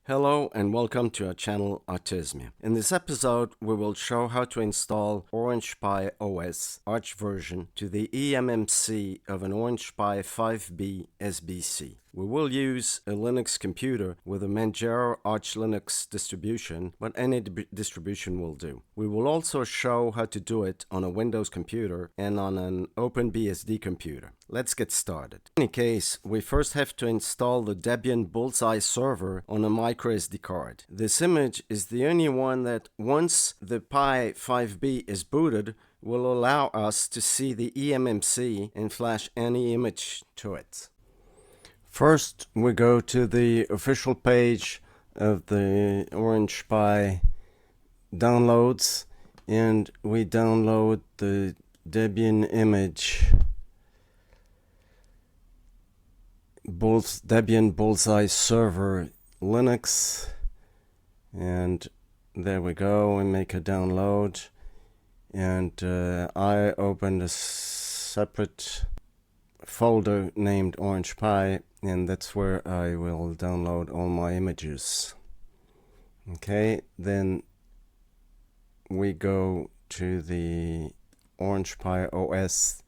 Hello and welcome to our channel Autismia. In this episode, we will show how to install Orange Pi OS Arch version to the EMMC of an Orange Pi5B SBC. We will use a Linux computer with a Manjaro Arch Linux distribution, but any distribution will do. We will also show how to do it on a Windows computer and on an OpenBSD computer. Let's get started. In any case, we first have to install the Debian Bullseye server on a microSD card. This image is the only one that, once the Pi5B is booted, will allow us to see the EMMC and flash any image to it. First, we go to the official page of the Orange Pi downloads and we download the Debian image, Debian Bullseye server Linux, and there we go. We make a download, and I opened a separate folder named Orange Pi, and that's where I will download all my images. Okay, then we go to the Orange Pi OS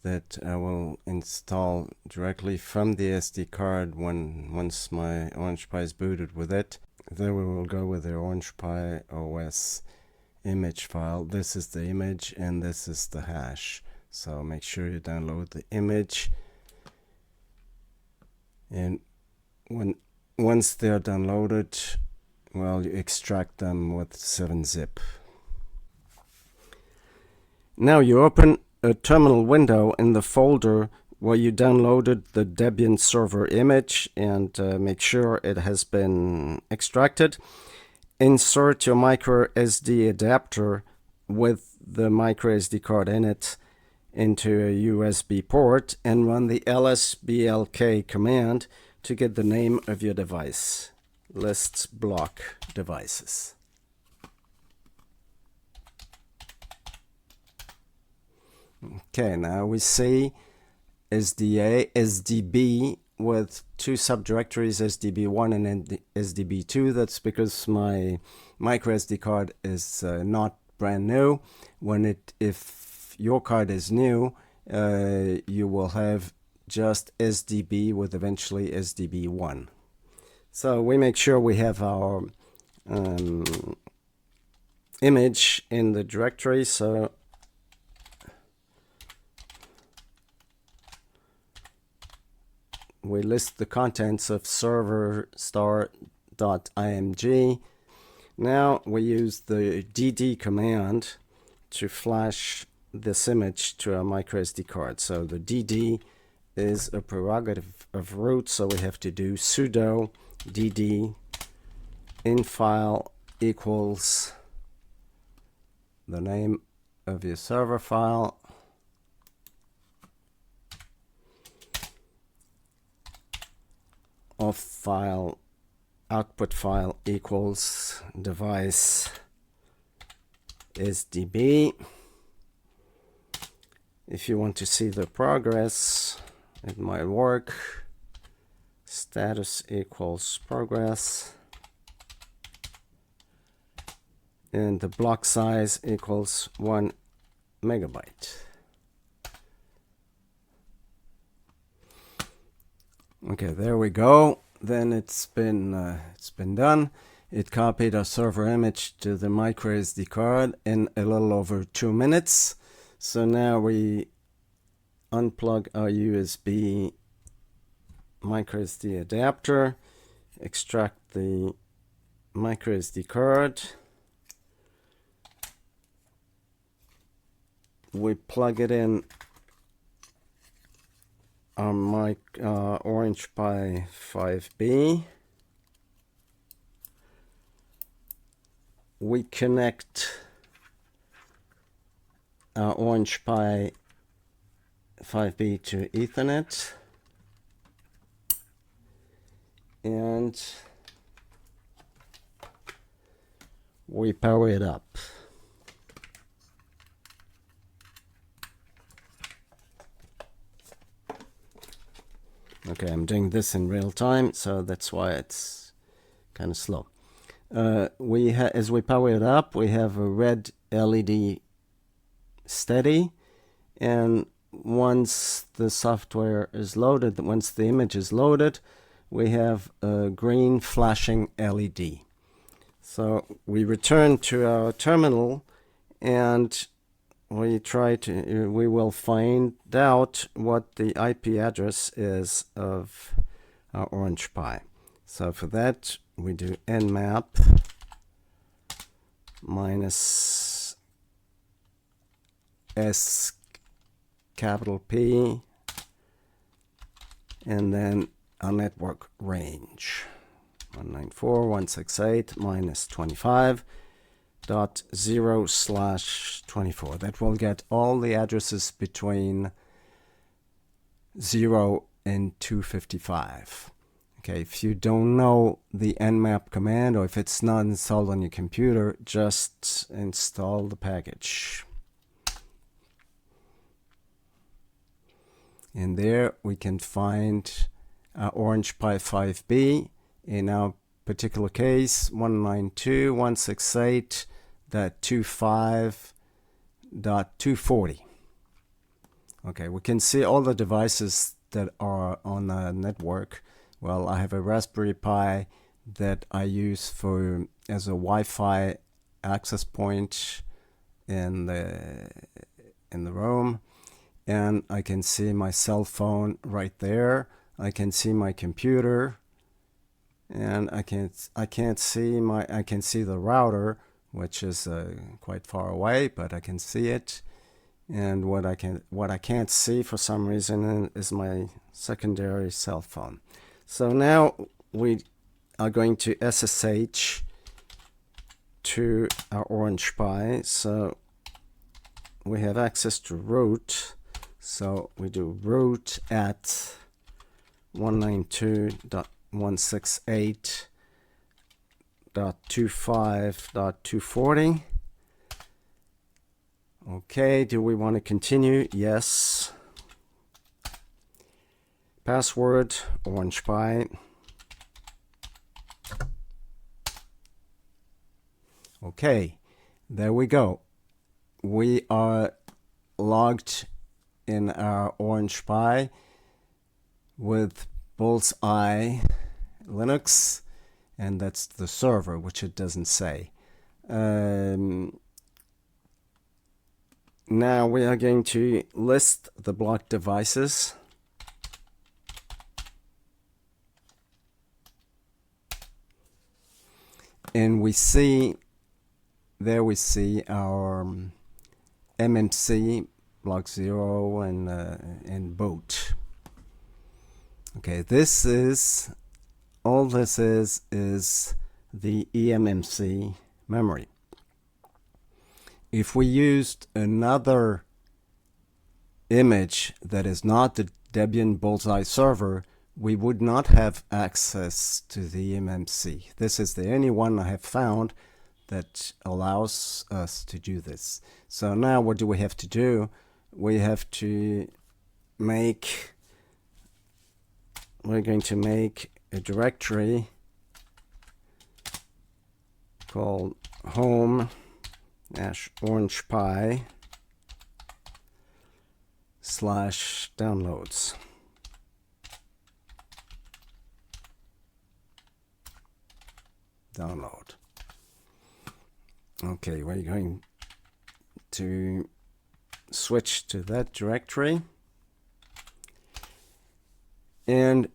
that I will install directly from the SD card once my Orange Pi is booted with it. There we will go with the Orange Pi OS image file. This is the image and this is the hash. So make sure you download the image, and once they're downloaded, well, you extract them with 7-zip. Now you open a terminal window in the folder where you downloaded the Debian server image and make sure it has been extracted. Insert your micro SD adapter with the micro SD card in it into a USB port and run the lsblk command to get the name of your device. Lists block devices. Okay, now we see SDA, SDB with two subdirectories, SDB1 and SDB2. That's because my micro SD card is not brand new. If your card is new, you will have just SDB with eventually SDB1. So we make sure we have our image in the directory. So we list the contents of server star.img. Now we use the dd command to flash this image to a micro SD card. So the dd is a prerogative of root, so we have to do sudo dd infile equals the name of your server file, of file output file equals device SDB. If you want to see the progress, it might work. Status equals progress, and the block size equals 1 megabyte. Okay, there we go. Then it's been done. It copied our server image to the micro SD card in a little over 2 minutes. So now we unplug our USB micro SD adapter, extract the micro SD card. We plug it in our Orange Pi5B. We connect our Orange Pi5B to Ethernet, and we power it up. Okay, I'm doing this in real time, so that's why it's kind of slow. As we power it up, we have a red LED steady, and once the software is loaded, once the image is loaded, we have a green flashing LED. So we return to our terminal, and we will find out what the IP address is of our Orange Pi. So for that, we do nmap minus S capital P, and then our network range 194.168 minus 25.0/24. That will get all the addresses between 0 and 255. Okay, if you don't know the nmap command, or if it's not installed on your computer, just install the package. And there we can find our Orange Pi5B. In our particular case, 192.168.25.240. Okay, we can see all the devices that are on the network. Well, I have a Raspberry Pi that I use as a Wi-Fi access point in the room, and I can see my cell phone right there. I can see my computer, and I can see the router, which is quite far away, but I can see it. And what I can't see for some reason is my secondary cell phone. So now we are going to SSH to our Orange Pi. So we have access to root. So we do root at 192.168.25.240. Okay, do we want to continue? Yes. Password, Orange Pi. Okay, there we go. We are logged in our Orange Pi with Bullseye Linux, and that's the server, which it doesn't say. Now we are going to list the blocked devices. And we see our EMMC, block 0, and boot. Okay, all this is the EMMC memory. If we used another image that is not the Debian Bullseye server, we would not have access to the EMMC. This is the only one I have found that allows us to do this. So now what do we have to do? We have to we're going to make a directory called home-orange pi/downloads. Download. Okay, we're going to switch to that directory, and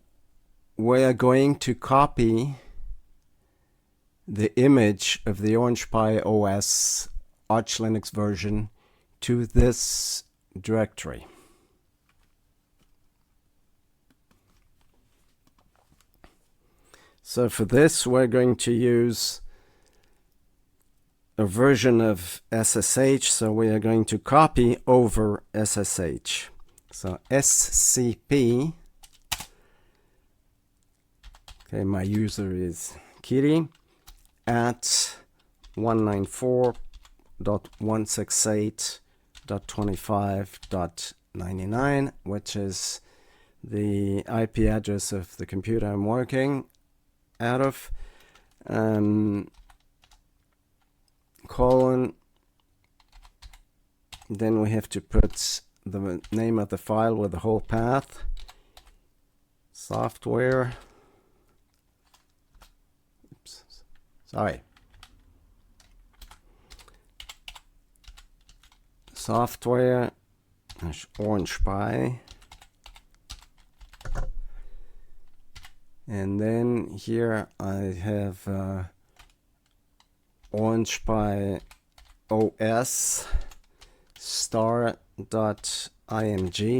we're going to copy the image of the Orange Pi OS Arch Linux version to this directory. So for this, we're going to use a version of SSH, so we are going to copy over SSH. So SCP, okay, my user is Kitty, at 194.168.25.99, which is the IP address of the computer I'm working out of. colon, then we have to put the name of the file with the whole path, software, oops, sorry, software Orange Pi, and then here I have Orange Pi OS star.img.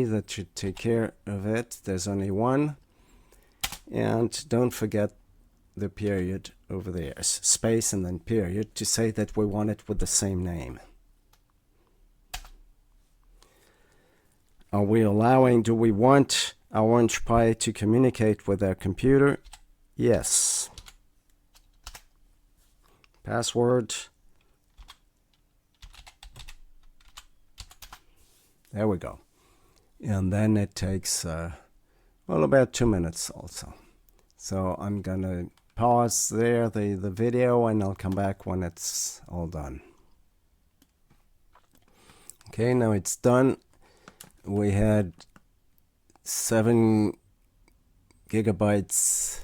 That should take care of it. There's only one, and don't forget the period over there, space and then period, to say that we want it with the same name. Are we allowing, do we want our Orange Pi to communicate with our computer? Yes. Password. There we go. And then it takes, well, about 2 minutes also. So I'm going to pause there the video, and I'll come back when it's all done. Okay, now it's done. We had 7 gigabytes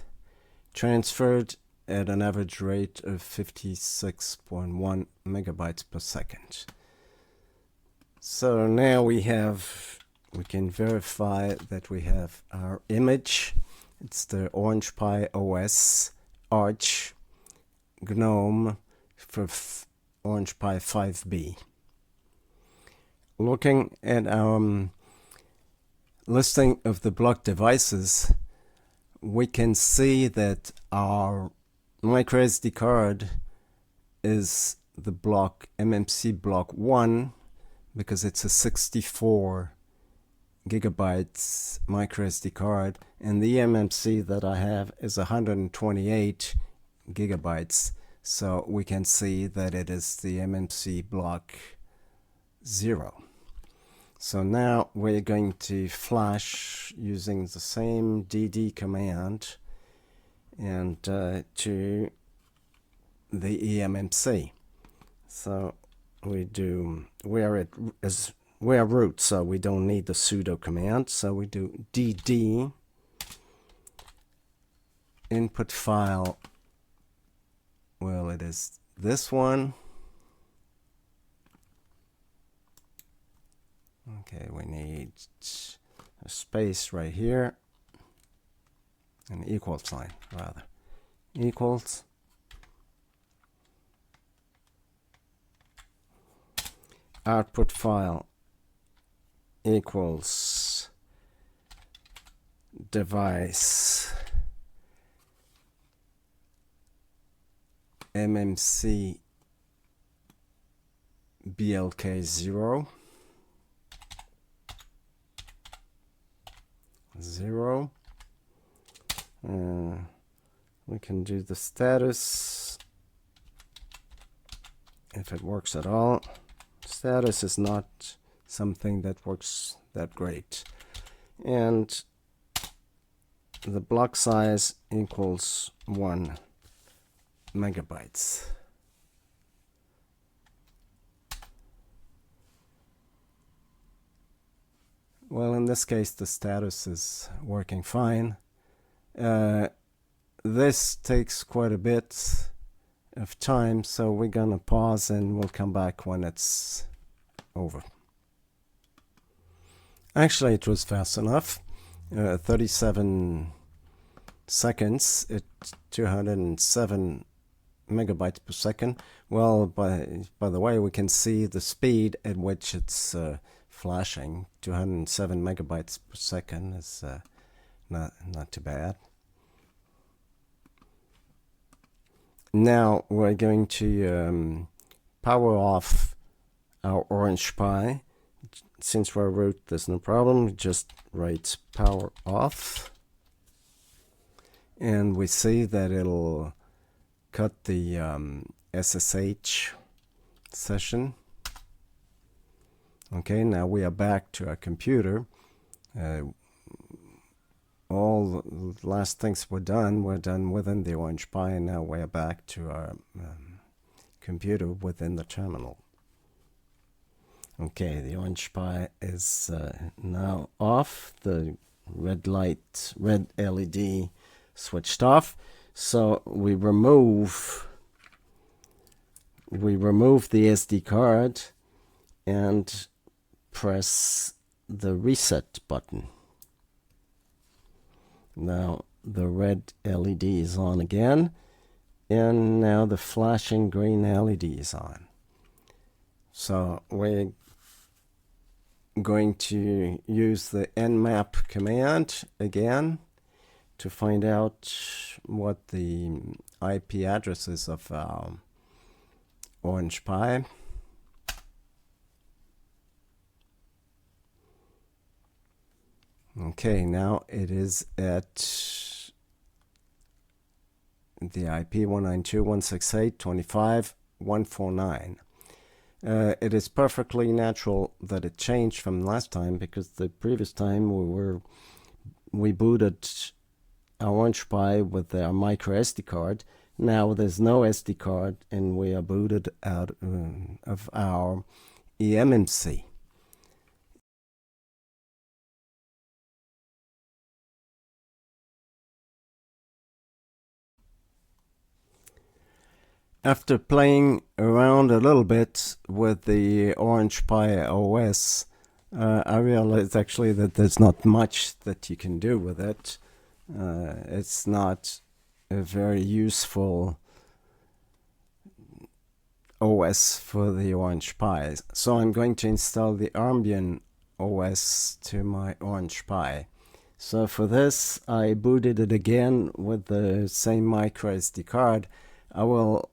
transferred at an average rate of 56.1 megabytes per second. So now we can verify that we have our image. It's the Orange Pi OS Arch GNOME for Orange Pi5B. Looking at our listing of the block devices, we can see that our microSD card is the block EMMC block 1, because it's a 64 gigabytes microSD card, and the EMMC that I have is 128 gigabytes. So we can see that it is the EMMC block 0. So now we're going to flash using the same dd command and to the EMMC. So we're root, so we don't need the sudo command. So we do dd input file. Well, it is this one. Okay, we need a space right here, an equal sign rather, equals. Output file equals device EMMC BLK0 0. We can do the status if it works at all. Status is not something that works that great. And the block size equals 1 megabytes. Well, in this case, the status is working fine. This takes quite a bit of time, so we're gonna pause and we'll come back when it's over. Actually, it was fast enough. 37 seconds at 207 megabytes per second. Well, by the way, we can see the speed at which it's flashing. 207 megabytes per second is not too bad. Now we're going to power off our Orange Pi. Since we're root, there's no problem. Just write power off, and we see that it'll cut the SSH session. Okay, now we are back to our computer. all the last things were done within the Orange Pi, and now we're back to our computer within the terminal. Okay, the Orange Pi is now off. The red LED switched off. So we remove the SD card and press the reset button. Now the red LED is on again, and now the flashing green LED is on. So we're going to use the nmap command again to find out what the IP address is of our Orange Pi. Okay, now it is at the IP 192.168.25.149. It is perfectly natural that it changed from last time, because the previous time we booted our Orange Pi with our micro SD card. Now there's no SD card, and we are booted out of our EMMC. After playing around a little bit with the Orange Pi OS, I realized actually that there's not much that you can do with it. It's not a very useful OS for the Orange Pi. So I'm going to install the Ambient OS to my Orange Pi. So for this, I booted it again with the same micro SD card. I will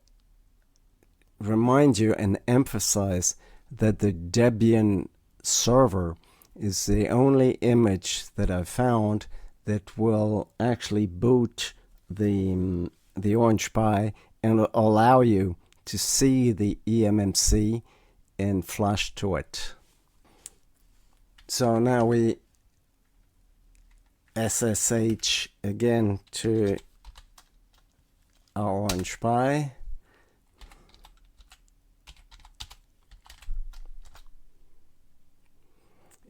remind you and emphasize that the Debian server is the only image that I've found that will actually boot the Orange Pi and allow you to see the EMMC and flash to it. So now we SSH again to our Orange Pi.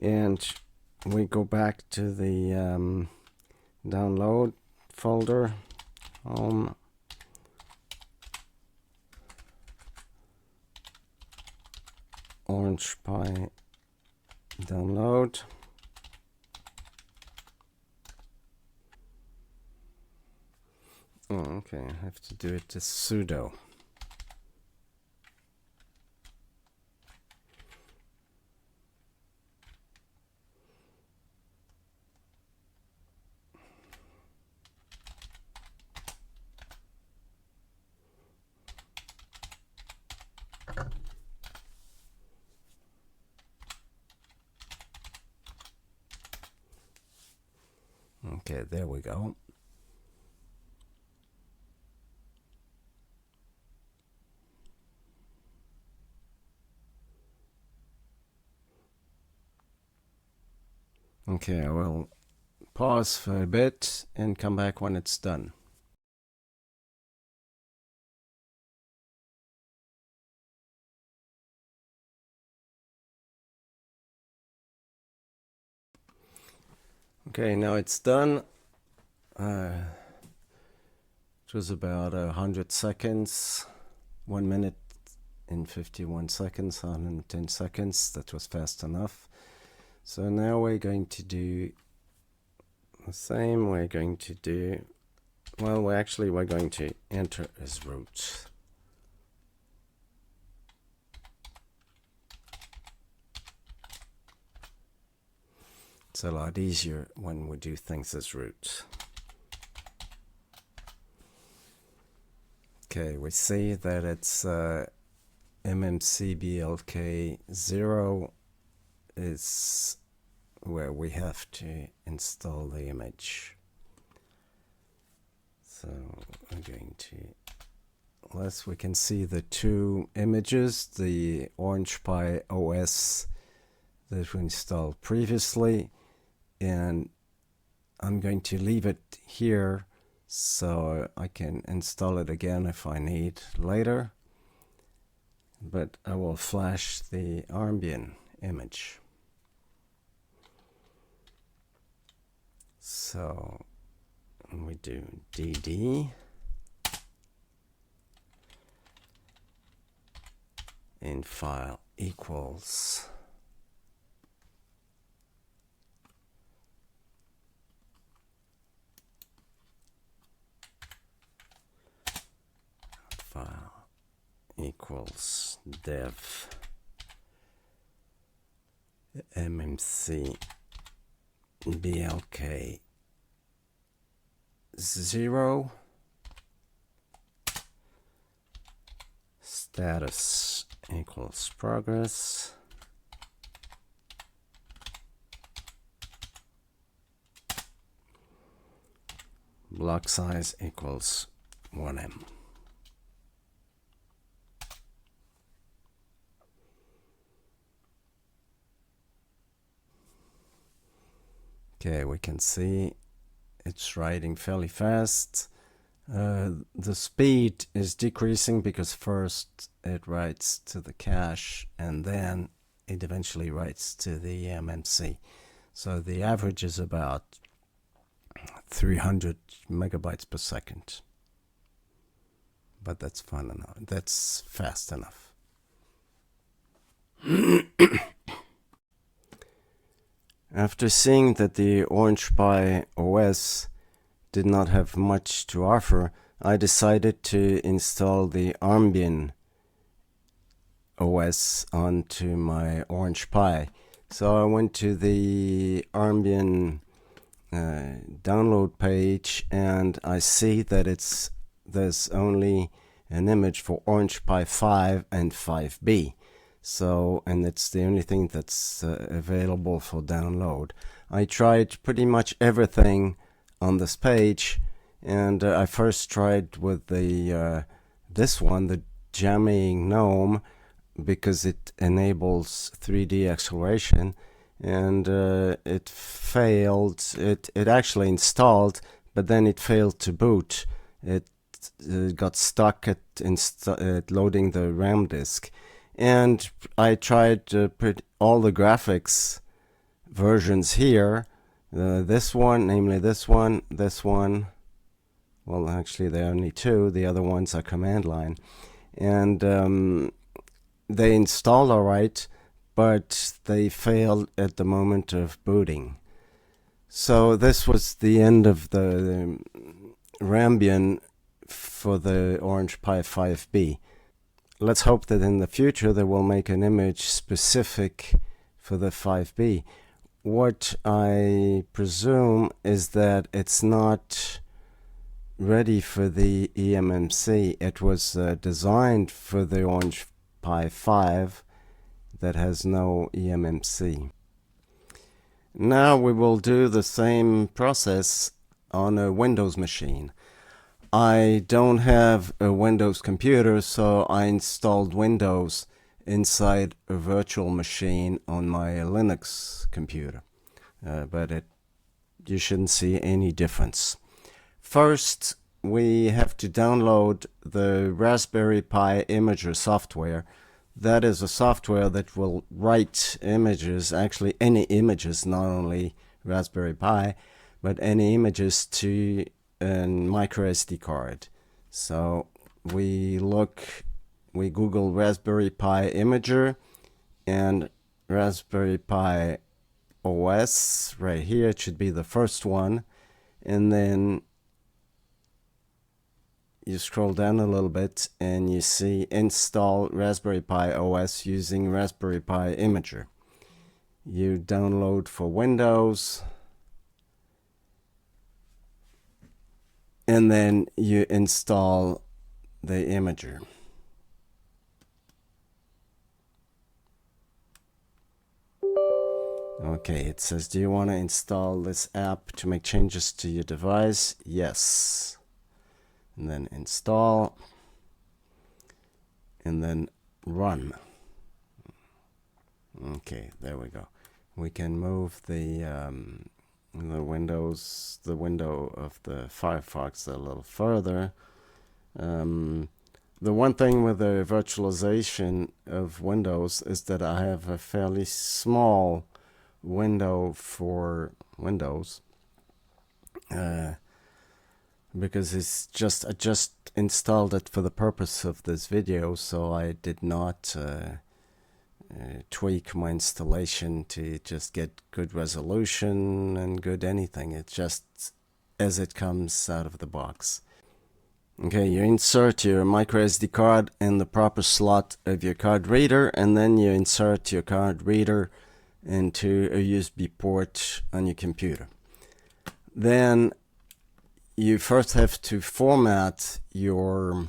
And we go back to the download folder, home, Orange Pi download. Oh, okay, I have to do it as sudo. Okay, there we go. Okay, I will pause for a bit and come back when it's done. Okay, now it's done. It was about 100 seconds, 1 minute and 51 seconds, 110 seconds. That was fast enough. So now we're going to do the same. We're going to do, well, we're going to enter as root. It's a lot easier when we do things as root. Okay, we see that it's EMMC BLK 0 is where we have to install the image. So I'm going to, unless we can see the two images, the Orange Pi OS that we installed previously, and I'm going to leave it here so I can install it again if I need later. But I will flash the ambient image. So we do dd in file equals file equals dev EMMC blk 0 status equals progress block size equals 1M. Okay, we can see it's writing fairly fast. The speed is decreasing because first it writes to the cache and then it eventually writes to the EMMC. So the average is about 300 megabytes per second. But that's fun enough. That's fast enough. After seeing that the Orange Pi OS did not have much to offer, I decided to install the Ambient OS onto my Orange Pi. So I went to the Ambient download page and I see that there's only an image for Orange Pi 5 and 5B. So, and it's the only thing that's available for download. I tried pretty much everything on this page, and I first tried with the this one, the jamming GNOME, because it enables 3D acceleration, and it failed. It actually installed, but then it failed to boot. It got stuck at loading the RAM disk. And I tried to put all the graphics versions here. This one, namely this one. Well, actually, there are only two. The other ones are command line. And they installed all right, but they failed at the moment of booting. So this was the end of the Rambian for the Orange Pi5B. Let's hope that in the future they will make an image specific for the 5B. What I presume is that it's not ready for the EMMC. It was designed for the Orange Pi 5 that has no EMMC. Now we will do the same process on a Windows machine. I don't have a Windows computer, so I installed Windows inside a virtual machine on my Linux computer. But you shouldn't see any difference. First, we have to download the Raspberry Pi Imager software. That is a software that will write images, actually any images, not only Raspberry Pi, but any images to a micro SD card. So we Google Raspberry Pi Imager and Raspberry Pi OS right here. It should be the first one, and then you scroll down a little bit and you see install Raspberry Pi OS using Raspberry Pi Imager. You download for Windows, and then you install the Imager. Okay, it says, do you want to install this app to make changes to your device? Yes. And then install, and then run. Okay, there we go. We can move the the window of the Firefox a little further. The one thing with the virtualization of Windows is that I have a fairly small window for Windows, because I just installed it for the purpose of this video, so I did not tweak my installation to just get good resolution and good anything. It's just as it comes out of the box. Okay, you insert your micro SD card in the proper slot of your card reader, and then you insert your card reader into a USB port on your computer. Then you first have to format your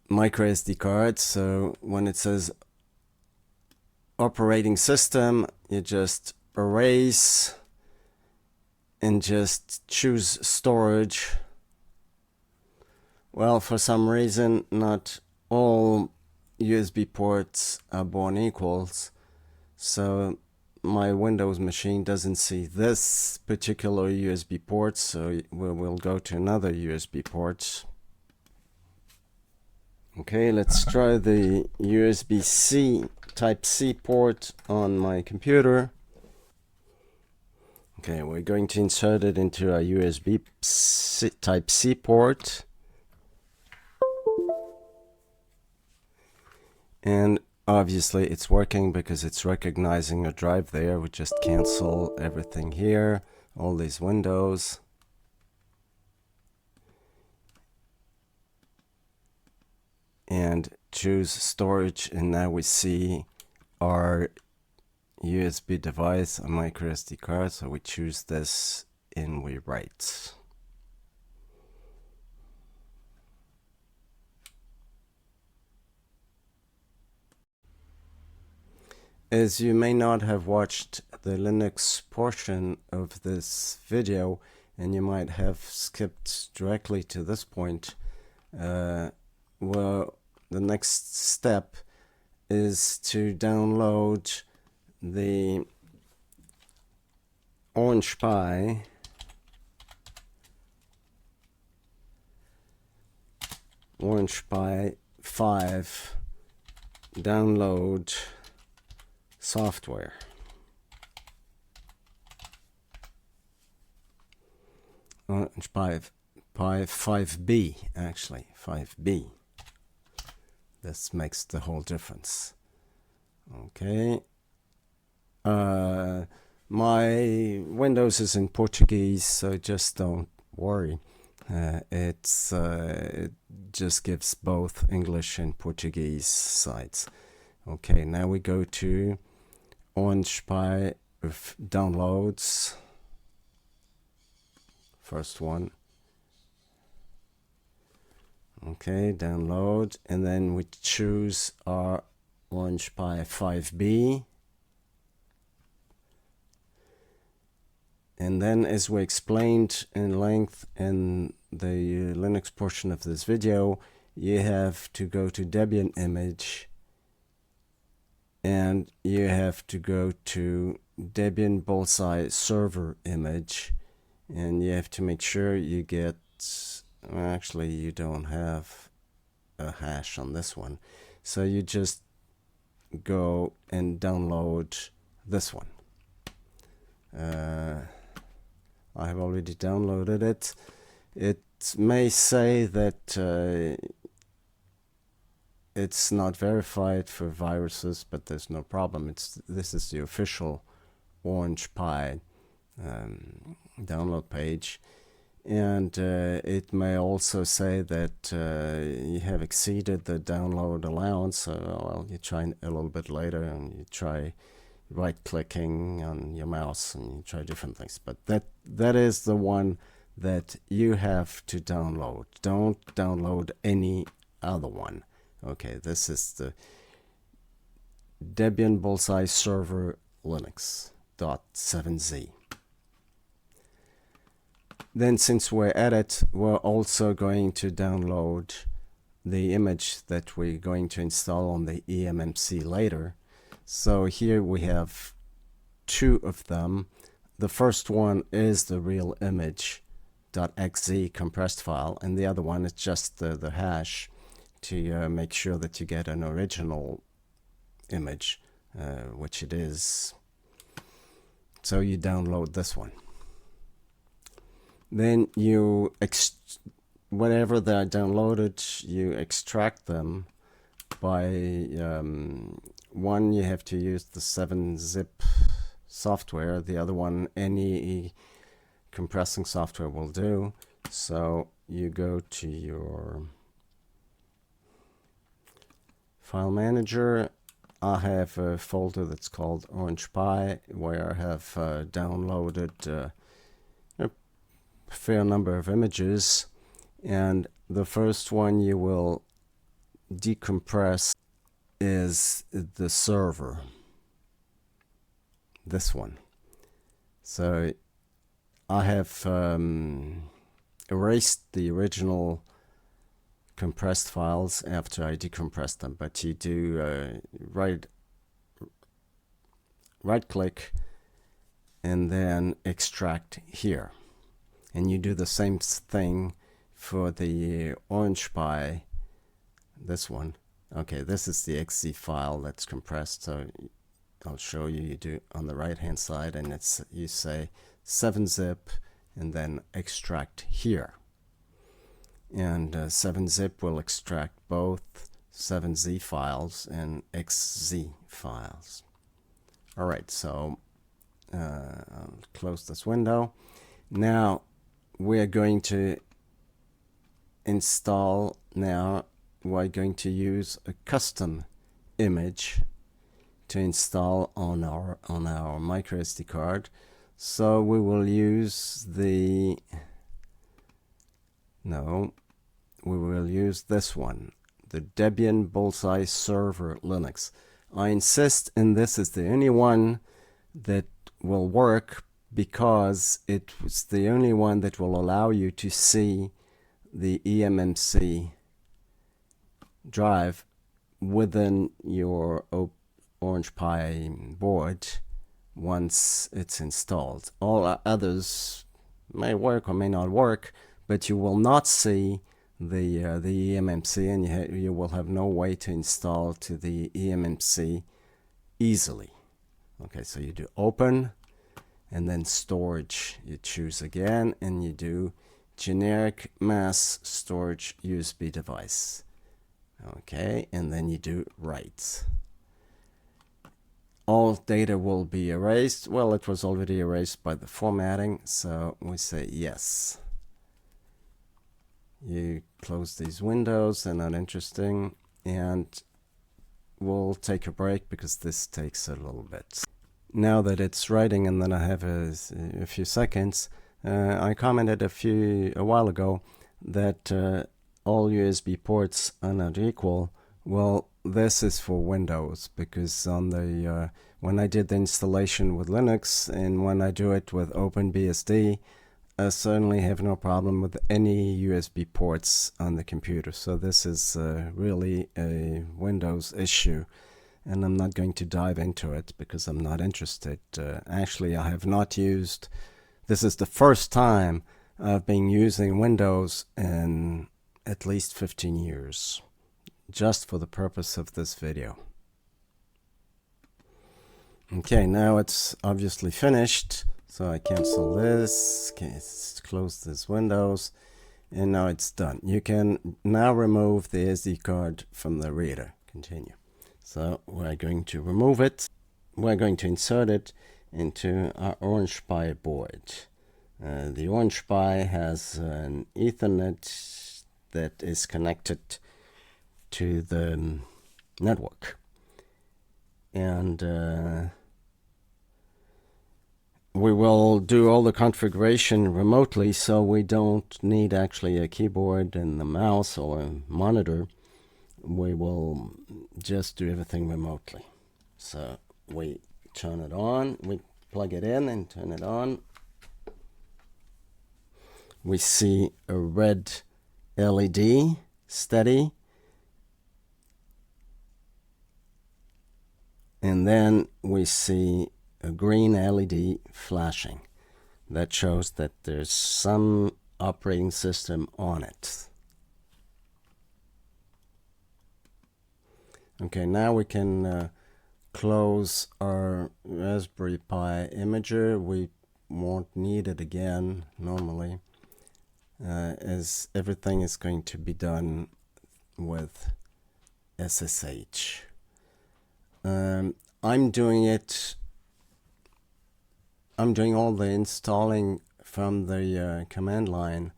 micro SD card. So when it says operating system, you just erase and just choose storage. Well, for some reason, not all USB ports are born equals, so my Windows machine doesn't see this particular USB port, so we'll go to another USB port. Okay, let's try the USB-C Type-C port on my computer. Okay, we're going to insert it into a USB Type-C port. And obviously it's working because it's recognizing a drive there. We just cancel everything here, all these windows. And choose storage, and now we see our USB device, a micro SD card, so we choose this and we write. As you may not have watched the Linux portion of this video, and you might have skipped directly to this point, well, the next step is to download the Orange Pi Orange Pi5 download software. Orange Pi5B, actually 5B. This makes the whole difference. Okay. My Windows is in Portuguese, so just don't worry. It just gives both English and Portuguese sides. Okay, now we go to Orange Pi downloads. First one. Okay, download, and then we choose our Orange Pi5B. And then, as we explained in length in the Linux portion of this video, you have to go to Debian image, and you have to go to Debian Bullseye server image, and you have to make sure you get, actually you don't have a hash on this one, so you just go and download this one. I have already downloaded it. It may say that it's not verified for viruses, but there's no problem. This is the official Orange Pi download page, and it may also say that you have exceeded the download allowance. So well, you try a little bit later, and you try right-clicking on your mouse, and you try different things. But that is the one that you have to download. Don't download any other one. Okay, this is the Debian Bullseye Server Linux.7z. Then, since we're at it, we're also going to download the image that we're going to install on the EMMC later. So here we have two of them. The first one is the real image.xz compressed file, and the other one is just the hash to make sure that you get an original image, which it is. So you download this one. Then you whatever they are downloaded, you extract them by one, you have to use the 7-zip software. The other one, any compressing software will do. So you go to your file manager. I have a folder that's called Orange Pi, where I have downloaded a fair number of images, and the first one you will decompress is the server, this one. So I have erased the original compressed files after I decompressed them, but you do right click and then extract here, and you do the same thing for the Orange Pi, this one. Okay, this is the XZ file that's compressed, so I'll show you. You do on the right hand side, and it's, you say 7-zip and then extract here. And 7-zip will extract both 7Z files and XZ files. Alright, so I'll close this window. Now we're going to install, we're going to use a custom image to install on our micro SD card. So we will use we will use this one, the Debian Bullseye Server Linux. I insist, and this is the only one that will work because it was the only one that will allow you to see the EMMC drive within your Orange Pi board once it's installed. All others may work or may not work, but you will not see the EMMC, and you will have no way to install to the EMMC easily. Okay, so you do open and then storage. You choose again and you do generic mass storage USB device. Okay, and then you do write. All data will be erased. Well, it was already erased by the formatting, so we say yes. You close these windows, they're not interesting, and we'll take a break because this takes a little bit. Now that it's writing and then I have a few seconds, I commented a while ago that all USB ports are not equal. Well, this is for Windows, because on the when I did the installation with Linux and when I do it with OpenBSD, I certainly have no problem with any USB ports on the computer. So this is really a Windows issue, and I'm not going to dive into it because I'm not interested. Actually, I have not used, this is the first time I've been using Windows in at least 15 years, just for the purpose of this video. Okay, now it's obviously finished, so I cancel this, close this Windows, and now it's done. You can now remove the SD card from the reader. Continue. So we're going to remove it. We're going to insert it into our Orange Pi board. The Orange Pi has an Ethernet that is connected to the network, and we will do all the configuration remotely, so we don't need actually a keyboard and the mouse or a monitor. We will just do everything remotely. So we turn it on, we plug it in and turn it on. We see a red LED, steady. And then we see a green LED flashing. That shows that there's some operating system on it. Okay, now we can close our Raspberry Pi imager. We won't need it again normally, as everything is going to be done with SSH. I'm doing all the installing from the command line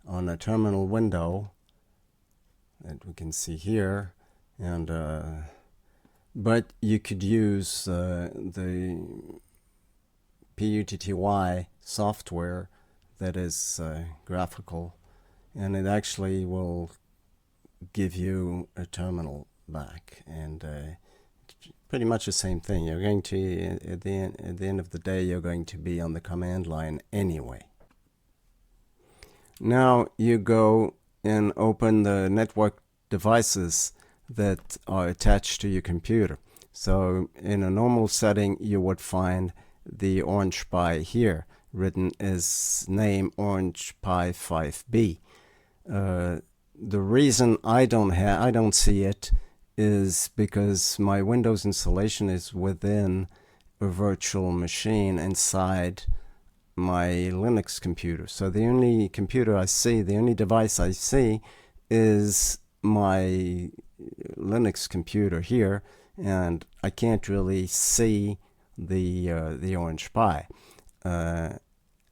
on a terminal window that we can see here, and but you could use the PUTTY software that is graphical, and it actually will give you a terminal back, and pretty much the same thing. You're going to, at the end of the day, you're going to be on the command line anyway. Now you go and open the network devices that are attached to your computer. So in a normal setting, you would find the Orange Pi here, written as name Orange Pi5B. The reason I don't see it is because my Windows installation is within a virtual machine inside my Linux computer. So the only computer I see, the only device I see is my Linux computer here, and I can't really see the Orange Pi.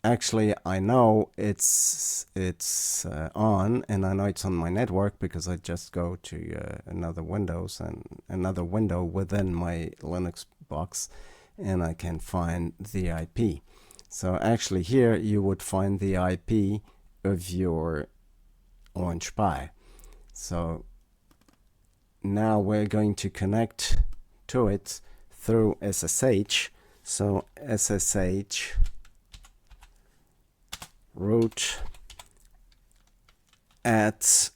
Actually, I know it's on, and I know it's on my network because I just go to another window within my Linux box, and I can find the IP. So actually here you would find the IP of your Orange Pi. So now we're going to connect to it through SSH. So SSH root at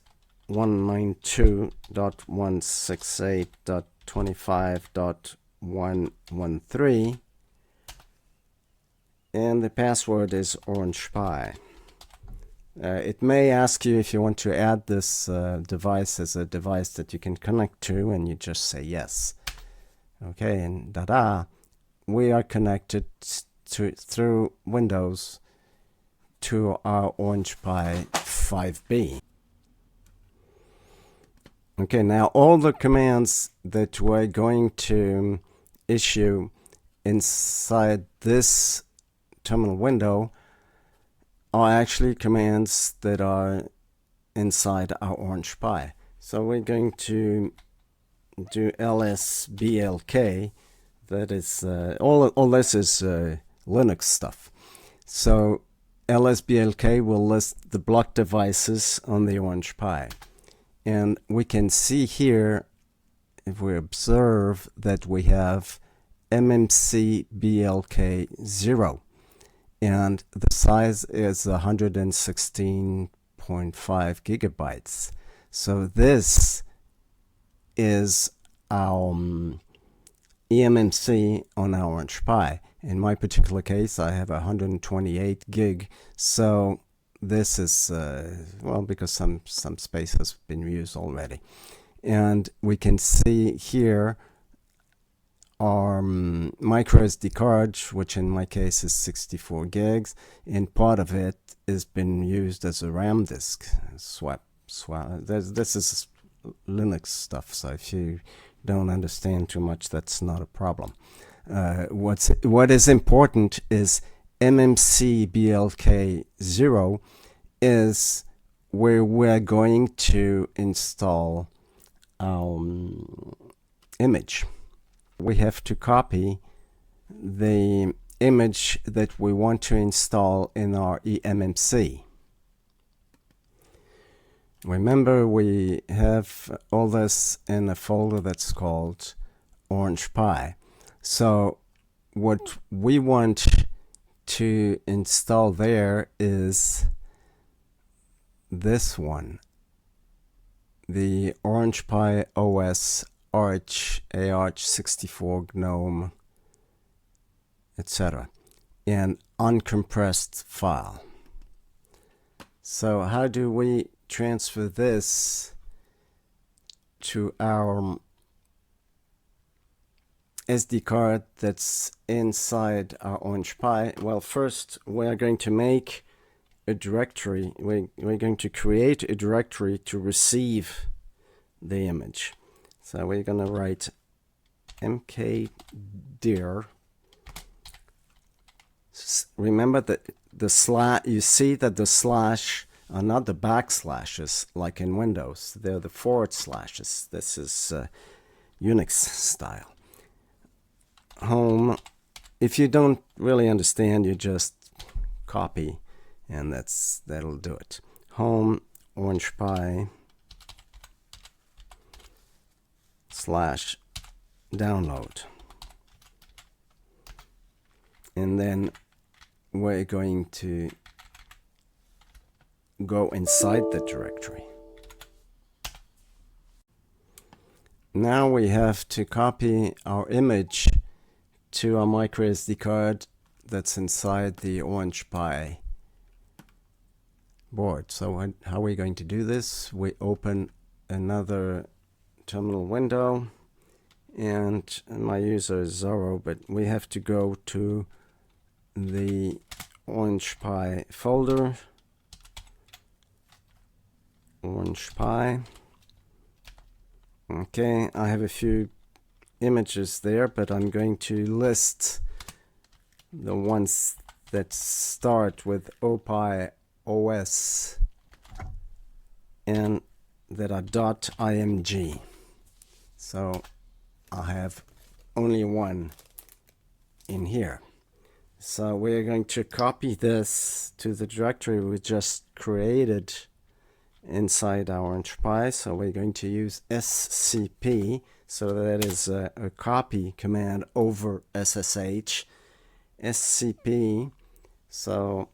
192.168.25.113, and the password is Orange Pi. It may ask you if you want to add this device as a device that you can connect to, and you just say yes. Okay, and we are connected through Windows to our Orange Pi5B. Okay, now all the commands that we're going to issue inside this terminal window are actually commands that are inside our Orange Pi. So we're going to do lsblk. That is all this is Linux stuff. So lsblk will list the block devices on the Orange Pi, and we can see here, if we observe, that we have EMMC BLK 0, and the size is 116.5 gigabytes. So this is our EMMC on our Orange Pi. In my particular case, I have 128 gig, so this is, well, because some space has been used already. And we can see here our micro SD card, which in my case is 64 gigs, and part of it has been used as a RAM disk. Swap. This is Linux stuff, so if you don't understand too much, that's not a problem. What is important is EMMC BLK 0 is where we're going to install our image. We have to copy the image that we want to install in our EMMC. Remember, we have all this in a folder that's called Orange Pi. So what we want to install there is this one, the Orange Pi OS Arch ARch64 GNOME etc. an uncompressed file. So how do we transfer this to our SD card that's inside our Orange Pi? Well, first we're going to make a directory. We're going to create a directory to receive the image. So we're going to write mkdir. Remember that the slash, you see that the slash are not the backslashes like in Windows. They're the forward slashes. This is Unix style. Home. If you don't really understand, you just copy, and that'll do it. Home Orange Pi /download, and then we're going to go inside the directory. Now we have to copy our image to our micro SD card that's inside the Orange Pi board. So how are we going to do this? We open another terminal window, and my user is Zorro, but we have to go to the Orange Pi folder, Orange Pi. Okay, I have a few images there, but I'm going to list the ones that start with OPI OS and that are .img. So I have only one in here. So we're going to copy this to the directory we just created inside our Orange Pi. So we're going to use scp. So that is a copy command over SSH. scp. So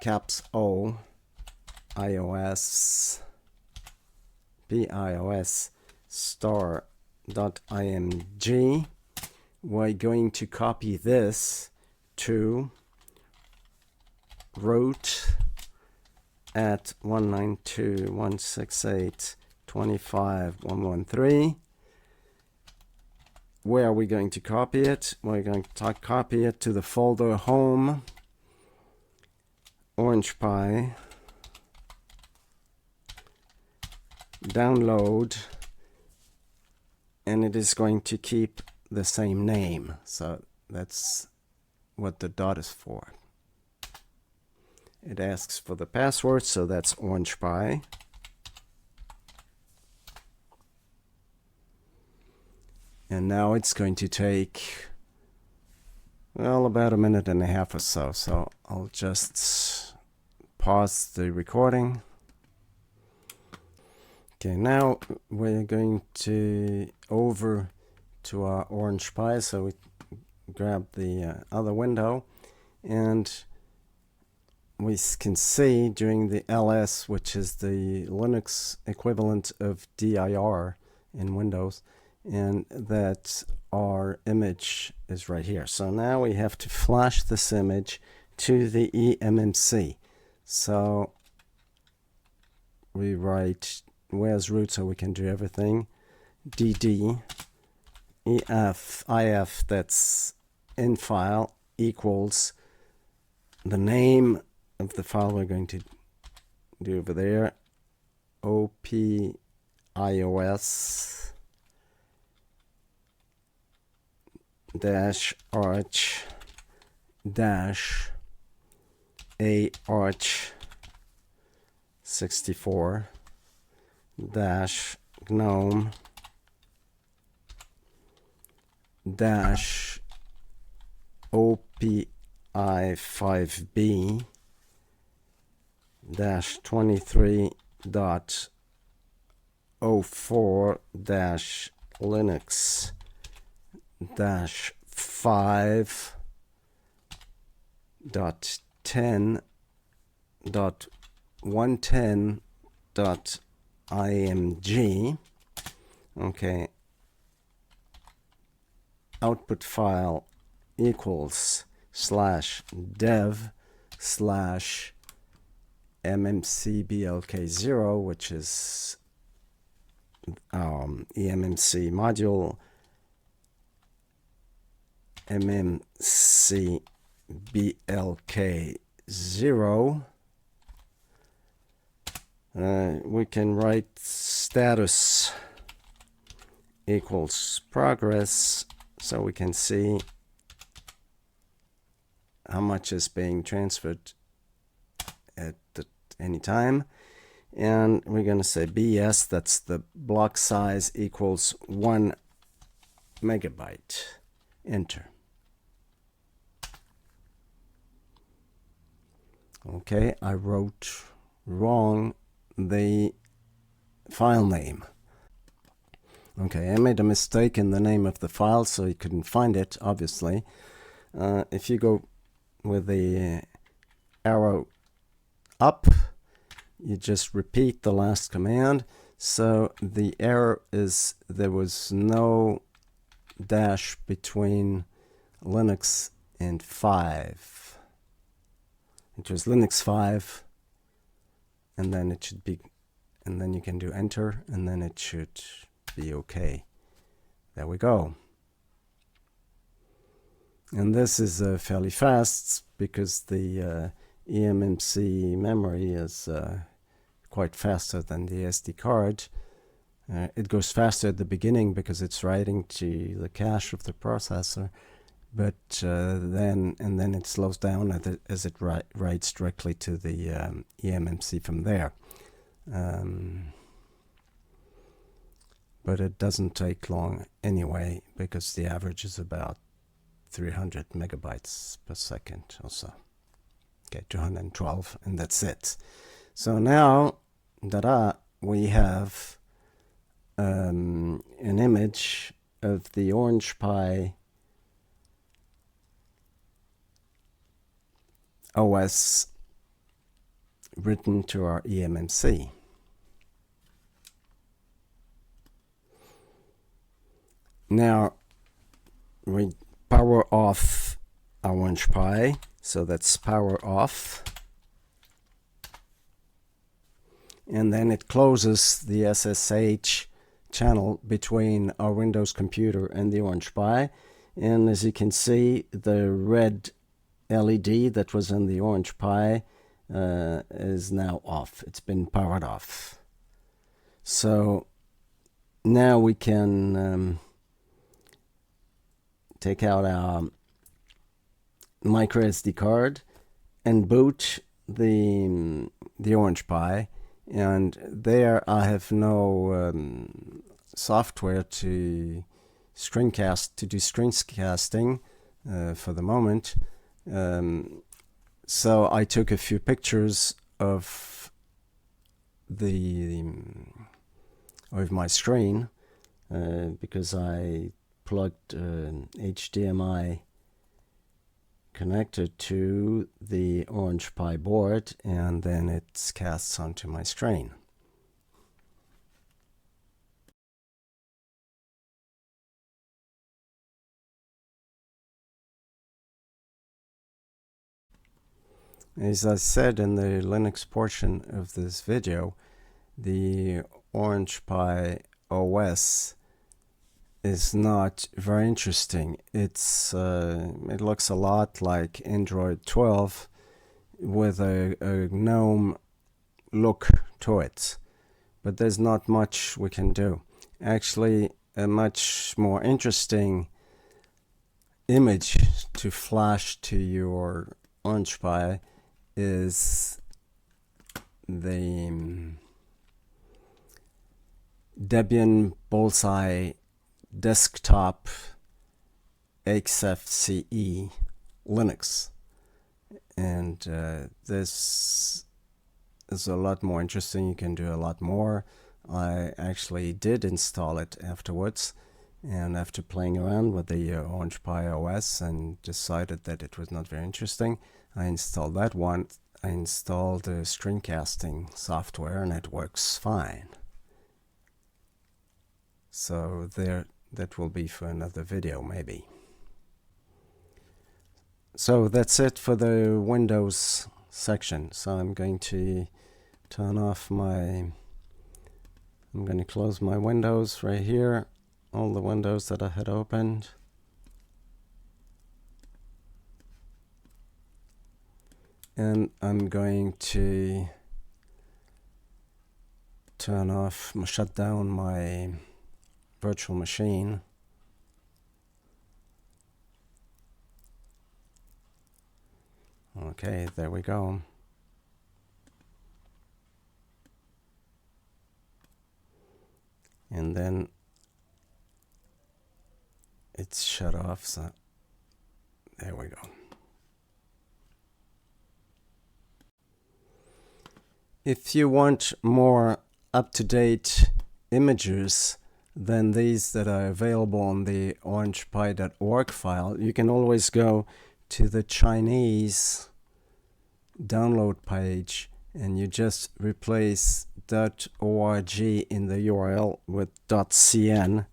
caps O iOS PIOS star.img. We're going to copy this to root at 192.168.25.113. Where are we going to copy it? We're going to copy it to the folder home, Orange Pi, download, and it is going to keep the same name. So that's what the dot is for. It asks for the password, so that's Orange Pi. And now it's going to take, well, about a minute and a half or so. So I'll just pause the recording. Okay, now we're going to over to our Orange Pi. So we grab the other window, and we can see during the ls, which is the Linux equivalent of dir in Windows, and that our image is right here. So now we have to flash this image to the EMMC. So we write where's root so we can do everything. dd if that's in file equals the name of the file we're going to do over there, OPIOS dash arch dash a arch 64 dash gnome dash OPI5B dash 23.04 dash Linux dash 5.10.110.img. Okay, output file equals /dev/mmcblk0, which is EMMC module mmcblk0. We can write status equals progress, so we can see how much is being transferred at any time. And we're going to say BS, that's the block size, equals 1 megabyte. Enter. Okay, I wrote wrong the file name. Okay, I made a mistake in the name of the file, so you couldn't find it, obviously. If you go with the arrow up, you just repeat the last command. So the error is there was no dash between Linux and 5. It was Linux 5, and then it should be, and then you can do enter, and then it should be okay. There we go. And this is fairly fast because the EMMC memory is quite faster than the SD card. It goes faster at the beginning because it's writing to the cache of the processor, but then it slows down as it writes directly to the EMMC from there. But it doesn't take long anyway, because the average is about 300 megabytes per second or so. Okay, 212, and that's it. So now, we have an image of the Orange Pi OS written to our EMMC. Now we power off our Orange Pi, so that's power off, and then it closes the SSH channel between our Windows computer and the Orange Pi. And as you can see, the red LED that was in the Orange Pi is now off. It's been powered off. So now we can take out our micro SD card and boot the Orange Pi, and there I have no software to do screencasting for the moment. So I took a few pictures of my screen because I plugged an HDMI connected to the Orange Pi board, and then it casts onto my screen. As I said in the Linux portion of this video, the Orange Pi OS is not very interesting. It looks a lot like Android 12 with a GNOME look to it, but there's not much we can do. Actually, a much more interesting image to flash to your Orange Pi is the Debian Bullseye desktop XFCE Linux, and this is a lot more interesting. You can do a lot more. I actually did install it afterwards, and after playing around with the Orange Pi OS and decided that it was not very interesting, I installed that one. I installed the screencasting software, and it works fine. So that will be for another video, maybe. So that's it for the Windows section. So I'm going to turn off my, I'm going to close my windows right here, all the windows that I had opened. And I'm going to shut down my virtual machine. Okay, there we go. And then it's shut off, so there we go. If you want more up-to-date images than these that are available on the orangepi.org file, you can always go to the Chinese download page and you just replace .org in the URL with .cn,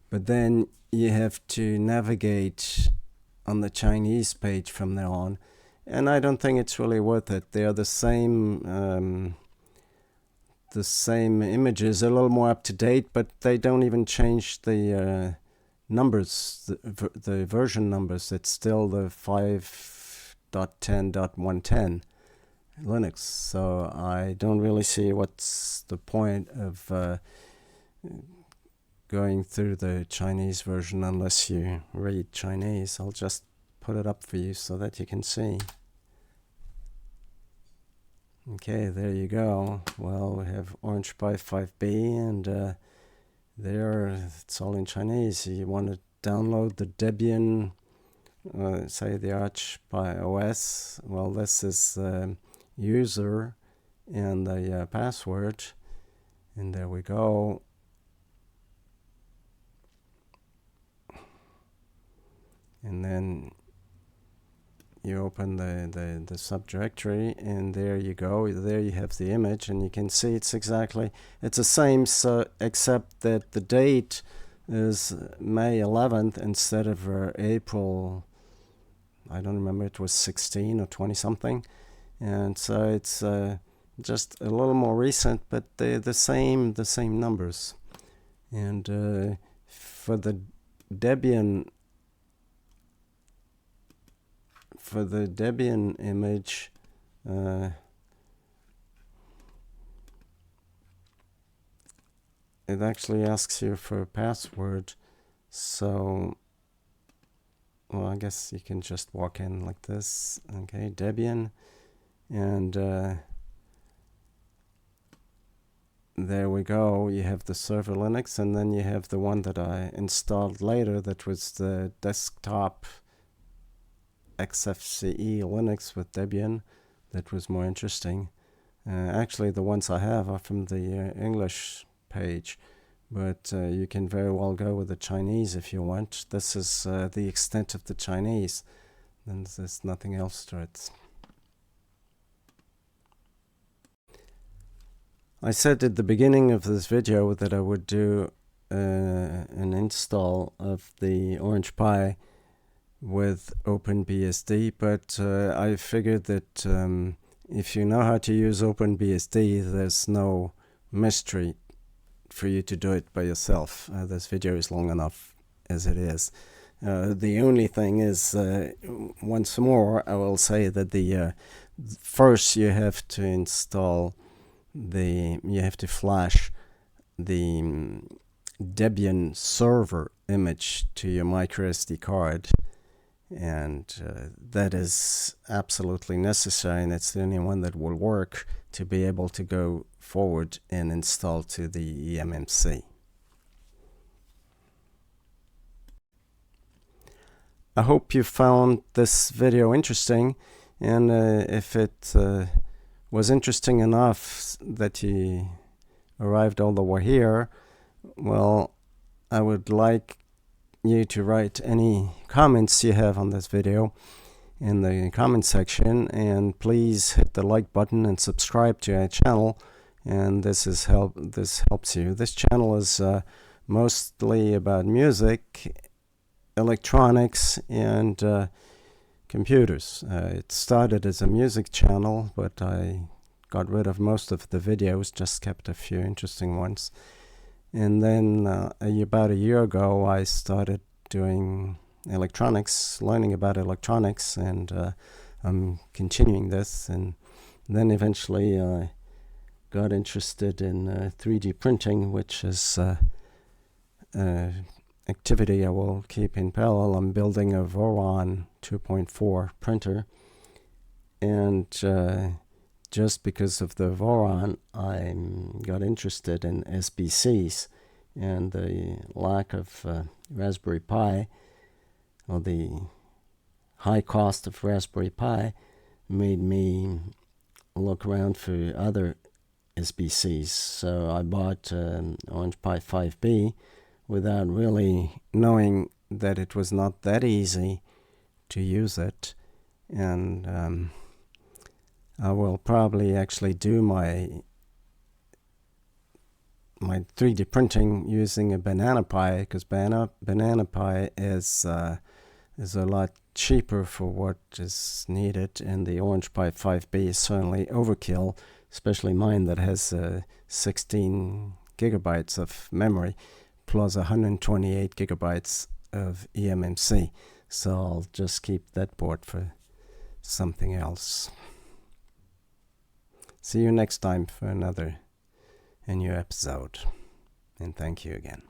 but then you have to navigate on the Chinese page from now on, and I don't think it's really worth it. They are the same images, a little more up to date, but they don't even change the numbers, the version numbers. It's still the 5.10.110 Linux, so I don't really see what's the point of going through the Chinese version unless you read Chinese. I'll just put it up for you so that you can see. Okay, there you go. Well, we have Orange Pi5B, and there it's all in Chinese. You want to download the Debian, say the Arch Pi OS. Well, this is user and the password, and there we go. And then you open the subdirectory, and there you go. There you have the image, and you can see it's the same, so except that the date is May 11th instead of April, I don't remember, it was 16 or 20 something. And so it's just a little more recent, but they're the same numbers. And for the Debian image, it actually asks you for a password. So, well, I guess you can just walk in like this. Okay, Debian, and there we go. You have the server Linux, and then you have the one that I installed later that was the desktop XFCE Linux with Debian. That was more interesting. Actually, the ones I have are from the English page, but you can very well go with the Chinese if you want. This is the extent of the Chinese, and there's nothing else to it. I said at the beginning of this video that I would do an install of the Orange Pi with OpenBSD, but I figured that if you know how to use OpenBSD, there's no mystery for you to do it by yourself. This video is long enough as it is. The only thing is, once more, I will say that the first you have to install you have to flash the Debian server image to your microSD card, and that is absolutely necessary, and it's the only one that will work to be able to go forward and install to the EMMC. I hope you found this video interesting, and if it was interesting enough that you arrived all the way here, well, I would like you to write any comments you have on this video in the comment section, and please hit the like button and subscribe to our channel, and this helps you. This channel is mostly about music, electronics, and computers. It started as a music channel, but I got rid of most of the videos, just kept a few interesting ones. And then about a year ago, I started doing electronics, learning about electronics, and I'm continuing this. And then eventually I got interested in 3D printing, which is activity I will keep in parallel. I'm building a Voron 2.4 printer, and just because of the Voron, I got interested in SBCs, and the lack of Raspberry Pi, or the high cost of Raspberry Pi, made me look around for other SBCs. So I bought Orange Pi5B without really knowing that it was not that easy to use it. And I will probably actually do my 3D printing using a Banana Pi, because Banana Pi is a lot cheaper for what is needed, and the Orange Pi5B is certainly overkill, especially mine that has 16 gigabytes of memory plus 128 gigabytes of EMMC. So I'll just keep that board for something else. See you next time for a new episode, and thank you again.